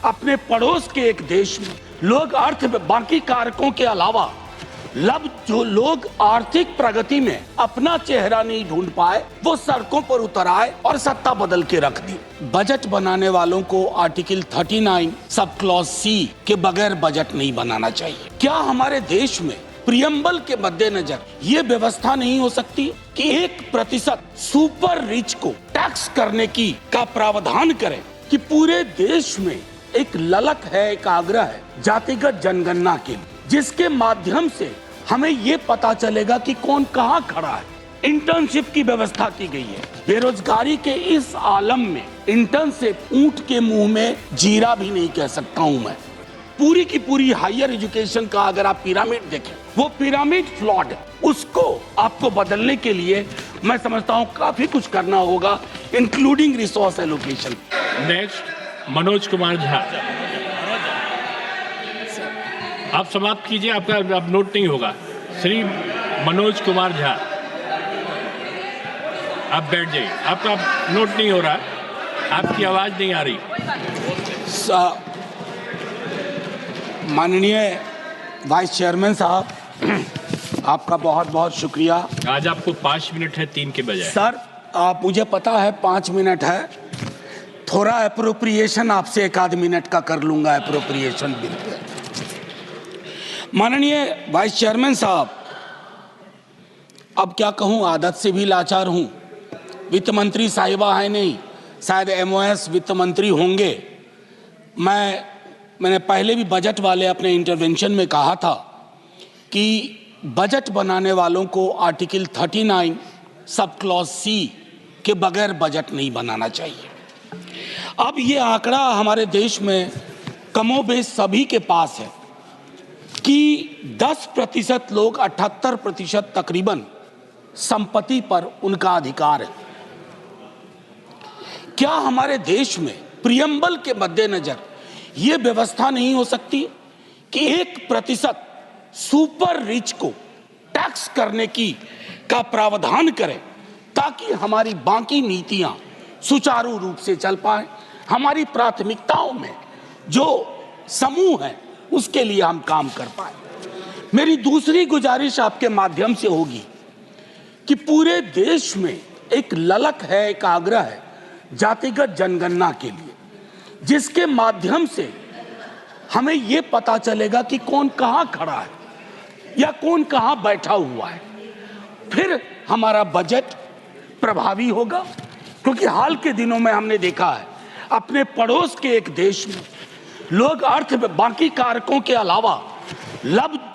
अपने पड़ोस के एक देश में लोग बाकी कारकों के अलावा जो लोग आर्थिक प्रगति में अपना चेहरा नहीं ढूंढ पाए, वो सड़कों पर उतर आए और सत्ता बदल के रख दी। बजट बनाने वालों को आर्टिकल 39 सब क्लॉज सी के बगैर बजट नहीं बनाना चाहिए। क्या हमारे देश में प्रियम्बल के मद्देनजर ये व्यवस्था नहीं हो सकती कि 1% सुपर रिच को टैक्स करने का प्रावधान करें कि पूरे देश में एक ललक है, एक आग्रह है जातिगत जनगणना के लिए, जिसके माध्यम से हमें ये पता चलेगा कि कौन कहाँ खड़ा है। इंटर्नशिप की व्यवस्था की गई है। बेरोजगारी के इस आलम में इंटर्नशिप ऊंट के मुंह में जीरा भी नहीं कह सकता हूं मैं। पूरी की पूरी हायर एजुकेशन का अगर आप पिरामिड देखें, वो पिरामिड फ्लॉड है। उसको आपको बदलने के लिए मैं समझता हूं काफी कुछ करना होगा, including resource allocation. Next Manoj Kumar Jha, आप समाप्त कीजिए, आपका अब नोट नहीं होगा। श्री मनोज कुमार झा, आप बैठ जाइए, आपका नोट नहीं हो रहा, आपकी आवाज नहीं आ रही। माननीय वाइस चेयरमैन साहब, आपका बहुत बहुत शुक्रिया। आज आपको 5 मिनट है 3 के बजाय। सर, आप मुझे पता है 5 मिनट है, थोड़ा अप्रोप्रिएशन आपसे 1 मिनट का कर लूंगा अप्रोप्रिएशन बिल पे। माननीय वाइस चेयरमैन साहब, अब क्या कहूं, आदत से भी लाचार हूं। वित्त मंत्री साहिबा है नहीं, शायद एमओएस वित्त मंत्री होंगे। मैंने पहले भी बजट वाले अपने इंटरवेंशन में कहा था कि बजट बनाने वालों को आर्टिकल 39 सब क्लॉज सी के बगैर बजट नहीं बनाना चाहिए। अब ये आंकड़ा हमारे देश में कमोबेश सभी के पास है कि 10% लोग 78% तकरीबन संपत्ति पर उनका अधिकार है। क्या हमारे देश में प्रियम्बल के मद्देनजर ये व्यवस्था नहीं हो सकती कि 1% सुपर रिच को टैक्स करने का प्रावधान करें, ताकि हमारी बाकी नीतियां सुचारू रूप से चल पाए। हमारी प्राथमिकताओं में जो समूह है उसके लिए हम काम कर पाए। मेरी दूसरी गुजारिश आपके माध्यम से होगी कि पूरे देश में एक ललक है, एक आग्रह है जातिगत जनगणना के लिए, जिसके माध्यम से हमें ये पता चलेगा कि कौन कहाँ खड़ा है या कौन कहाँ बैठा हुआ है। फिर हमारा बजट प्रभावी होगा, क्योंकि हाल के दिनों में हमने देखा है अपने पड़ोस के एक देश में लोग बाकी कारकों के अलावा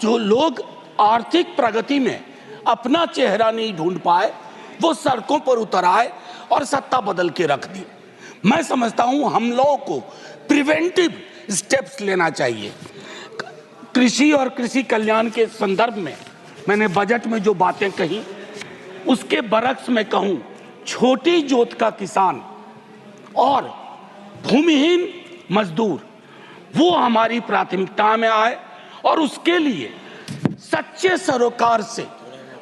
जो लोग आर्थिक प्रगति में अपना चेहरा नहीं ढूंढ पाए, वो सड़कों पर उतर आए और सत्ता बदल के रख दी। मैं समझता हूं हम लोगों को प्रिवेंटिव स्टेप्स लेना चाहिए। कृषि और कृषि कल्याण के संदर्भ में मैंने बजट में जो बातें कही, उसके बरक्स में कहूं, छोटी जोत का किसान और भूमिहीन मजदूर वो हमारी प्राथमिकता में आए, और उसके लिए सच्चे सरोकार से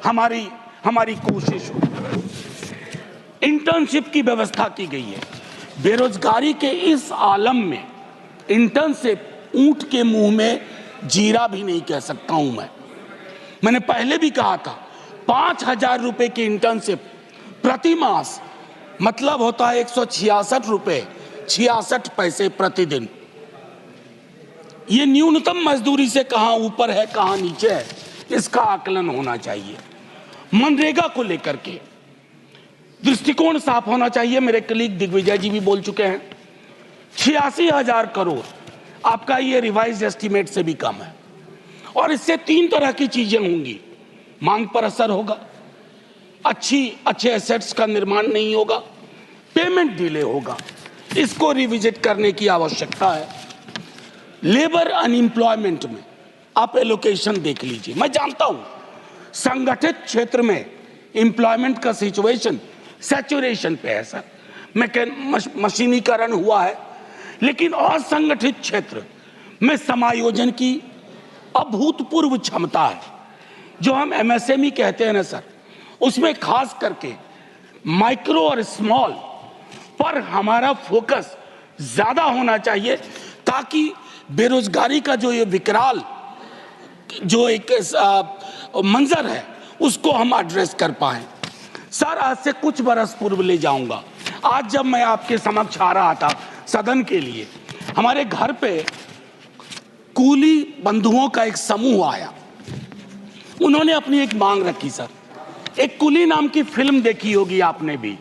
हमारी कोशिश हो। इंटर्नशिप की व्यवस्था की गई है। बेरोजगारी के इस आलम में इंटर्नशिप ऊंट के मुंह में जीरा भी नहीं कह सकता हूं मैंने पहले भी कहा था 5,000 रुपए की इंटर्नशिप प्रति मास मतलब होता है 166 रुपए 66 पैसे प्रतिदिन। ये न्यूनतम मजदूरी से कहां ऊपर है कहां नीचे है, इसका आकलन होना चाहिए। मनरेगा को लेकर के दृष्टिकोण साफ होना चाहिए। मेरे कलीग दिग्विजय जी भी बोल चुके हैं, 86,000 करोड़ आपका ये रिवाइज एस्टीमेट से भी कम है, और इससे 3 तरह की चीजें होंगी। मांग पर असर होगा, अच्छे एसेट्स का निर्माण नहीं होगा, पेमेंट डिले होगा, इसको रिविजिट करने की आवश्यकता है। लेबर अनएम्प्लॉयमेंट में आप एलोकेशन देख लीजिए। मैं जानता हूं संगठित क्षेत्र में एम्प्लॉयमेंट का सिचुएशन सैचुरेशन पे है सर, मशीनीकरण हुआ है, लेकिन असंगठित क्षेत्र में समायोजन की अभूतपूर्व क्षमता है। जो हम एमएसएमई कहते हैं ना सर, उसमें खास करके माइक्रो और स्मॉल पर हमारा फोकस ज्यादा होना चाहिए, ताकि बेरोजगारी का जो ये विकराल जो एक मंजर है उसको हम एड्रेस कर पाए। सर, आज से कुछ बरस पूर्व ले जाऊंगा। आज जब मैं आपके समक्ष आ रहा था सदन के लिए, हमारे घर पे कूली बंधुओं का एक समूह आया। उन्होंने अपनी एक मांग रखी। सर, एक कुली नाम की फिल्म देखी होगी आपने भी,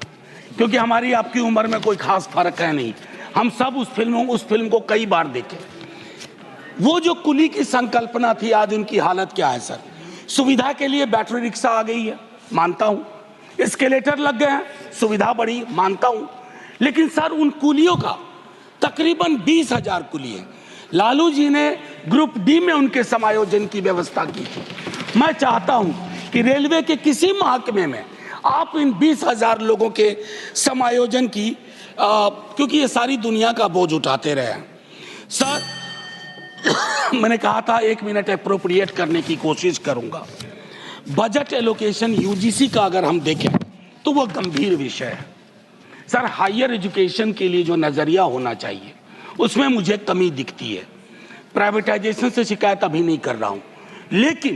क्योंकि हमारी आपकी उम्र में कोई खास फर्क है नहीं, हम सब उस फिल्म को कई बार देखे। वो जो कुली की संकल्पना थी, आज उनकी हालत क्या है सर? सुविधा के लिए बैटरी रिक्शा आ गई है, मानता हूं। एस्केलेटर लग गए हैं, सुविधा बढ़ी, मानता हूं। लेकिन सर, उन कुलियों का तकरीबन 20,000 कुली है। लालू जी ने ग्रुप डी में उनके समायोजन की व्यवस्था की थी। मैं चाहता हूं कि रेलवे के किसी महकमे में आप इन 20,000 लोगों के समायोजन की, क्योंकि ये सारी दुनिया का बोझ उठाते रहे हैं। सर, मैंने कहा था 1 मिनट एप्रोप्रिएट करने की कोशिश करूंगा। बजट एलोकेशन यूजीसी का अगर हम देखें तो वह गंभीर विषय है। सर, हायर एजुकेशन के लिए जो नजरिया होना चाहिए उसमें मुझे कमी दिखती है। प्राइवेटाइजेशन से शिकायत अभी नहीं कर रहा हूं, लेकिन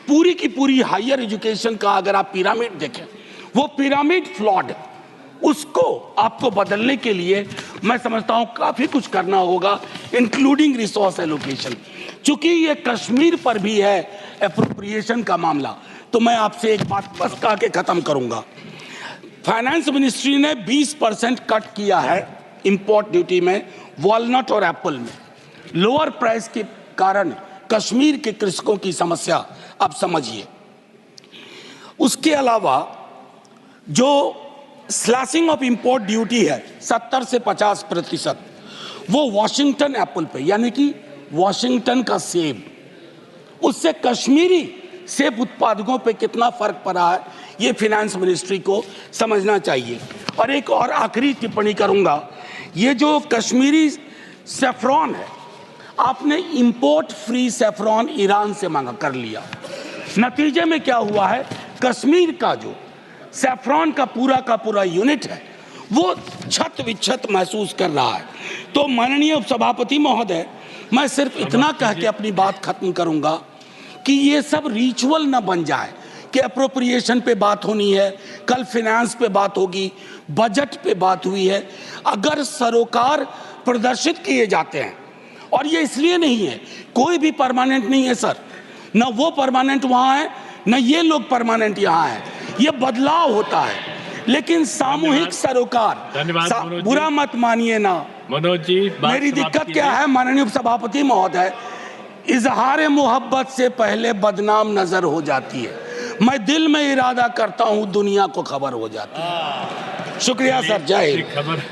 पूरी की पूरी हायर एजुकेशन का अगर आप पिरामिड देखें, वो पिरामिड फ्लॉड, उसको आपको बदलने के लिए मैं समझता हूं काफी कुछ करना होगा, इंक्लूडिंग रिसोर्स एलोकेशन। चूंकि ये कश्मीर पर भी है एप्रोप्रिएशन का मामला, तो मैं आपसे एक बात बस कह के खत्म करूंगा। फाइनेंस मिनिस्ट्री ने 20% कट किया है इंपोर्ट ड्यूटी में, वॉलनट और एप्पल में। लोअर प्राइस के कारण कश्मीर के कृषकों की समस्या अब समझिए। उसके अलावा जो स्लैशिंग ऑफ इंपोर्ट ड्यूटी है 70 से 50%, वो वॉशिंगटन एप्पल पे, यानी कि वॉशिंगटन का सेब, उससे कश्मीरी सेब उत्पादकों पे कितना फर्क पड़ा है, ये फाइनेंस मिनिस्ट्री को समझना चाहिए। और एक और आखिरी टिप्पणी करूंगा, ये जो कश्मीरी सेफ्रॉन है, आपने इंपोर्ट फ्री सेफ्रॉन ईरान से मांगा कर लिया। नतीजे में क्या हुआ है, कश्मीर का जो सेफ्रॉन का पूरा यूनिट है वो छत विच्छत महसूस कर रहा है। तो माननीय उपसभापति महोदय, मैं सिर्फ इतना कह के अपनी बात खत्म करूंगा कि ये सब रिचुअल न बन जाए कि अप्रोप्रिएशन पे बात होनी है, कल फाइनेंस पे बात होगी, बजट पे बात हुई है। अगर सरोकार प्रदर्शित किए जाते हैं, और ये इसलिए नहीं है, कोई भी परमानेंट नहीं है सर, न वो परमानेंट वहां है न ये लोग परमानेंट यहाँ है, ये बदलाव होता है। लेकिन सामूहिक सरोकार, बुरा मत मानिए ना मनोज जी, मेरी दिक्कत क्या है माननीय उपसभापति महोदय, इजहार मोहब्बत से पहले बदनाम नजर हो जाती है। मैं दिल में इरादा करता हूं, दुनिया को खबर हो जाती है। शुक्रिया सर, जय हिंद।